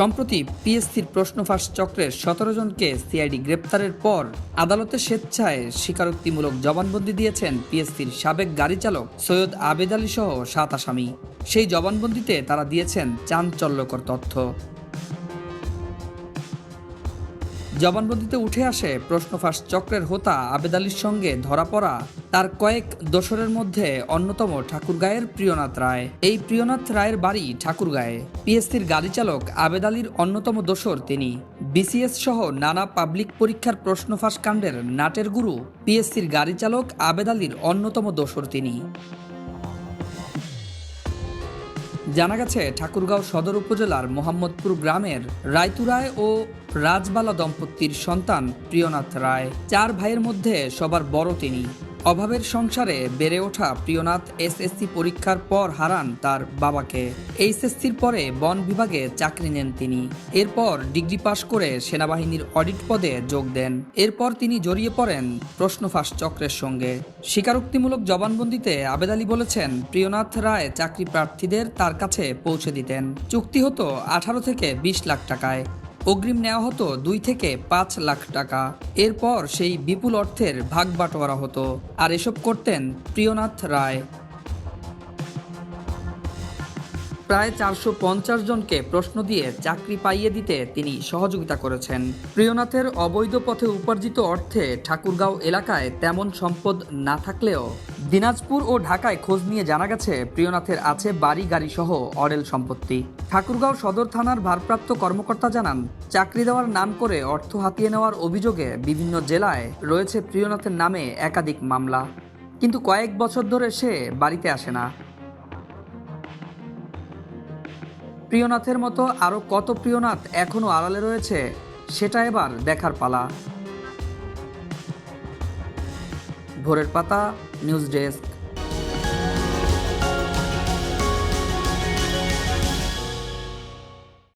সম্প্রতি পিএসসির প্রশ্নফাঁস চক্রের ১৭ জনকে সিআইডি গ্রেপ্তারের পর আদালতে স্বেচ্ছায় স্বীকারোক্তিমূলক জবানবন্দি দিয়েছেন পিএসসির সাবেক গাড়ি চালক সৈয়দ আবেদ আলী সহ ৭ আসামি। সেই জবানবন্দিতে তারা দিয়েছেন চাঞ্চল্যকর তথ্য। জবানবন্দিতে উঠে আসে প্রশ্নফাঁস চক্রের হোতা আবেদ আলীর সঙ্গে ধরা পড়া তার কয়েক দোসরের মধ্যে অন্যতম ঠাকুরগাঁয়ের প্রিয়নাথ রায়। এই প্রিয়নাথ রায়ের বাড়ি ঠাকুরগাঁয়ে। পিএসসির গাড়ি চালক আবেদ আলীর অন্যতম দোসর তিনি। বিসিএস সহ নানা পাবলিক পরীক্ষার প্রশ্নফাঁস কাণ্ডের নাটের গুরু পিএসসির গাড়ি চালক আবেদ আলীর অন্যতম দোসর তিনি। জানা গেছে ঠাকুরগাঁও সদর উপজেলার মোহাম্মদপুর গ্রামের রায়তু রায় ও রাজবালা দম্পতির সন্তান প্রিয়নাথ রায়। ৪ ভাইয়ের মধ্যে সবার বড় তিনি। অভাবের সংসারে বেড়ে ওঠা প্রিয়নাথ এসএসসি পরীক্ষার পর হারান তার বাবাকে। এইচএসসির পরে বন বিভাগে চাকরি নেন তিনি। এরপর ডিগ্রি পাশ করে সেনাবাহিনীর অডিট পদে যোগ দেন। এরপর তিনি জড়িয়ে পড়েন প্রশ্নফাঁস চক্রের সঙ্গে। স্বীকারোক্তিমূলক জবানবন্দিতে আবেদ আলী বলেছেন, প্রিয়নাথ রায় চাকরি প্রার্থীদের তার কাছে পৌঁছে দিতেন। চুক্তি হতো 18 থেকে 20 লাখ টাকায়। অগ্রিম নেওয়া হতো 2 থেকে 5 লাখ টাকা। এরপর সেই বিপুল অর্থের ভাগ বাটোয়ারা হতো। আর এসব করতেন প্রিয়নাথ রায়। প্রায় 450 জনকে প্রশ্ন দিয়ে চাকরি পাইয়ে দিতে তিনি সহযোগিতা করেছেন। প্রিয়নাথের অবৈধ পথে উপার্জিত অর্থে ঠাকুরগাঁও এলাকায় তেমন সম্পদ না থাকলেও দিনাজপুর ও ঢাকায় খোঁজ নিয়ে জানা গেছে প্রিয়নাথের আছে বাড়ি গাড়ি সহ অঢেল সম্পত্তি। ঠাকুরগাঁও সদর থানার ভারপ্রাপ্ত কর্মকর্তা জানান, চাকরি দেওয়ার নাম করে অর্থ হাতিয়ে নেওয়ার অভিযোগে বিভিন্ন জেলায় রয়েছে প্রিয়নাথের নামে একাধিক মামলা, কিন্তু কয়েক বছর ধরে সে বাড়িতে আসে না। প্রিয়নাথের মতো আরও কত প্রিয়নাথ এখনও আড়ালে রয়েছে সেটা এবার দেখার পালা। ভোরের পাতা, নিউজ ডেস্ক।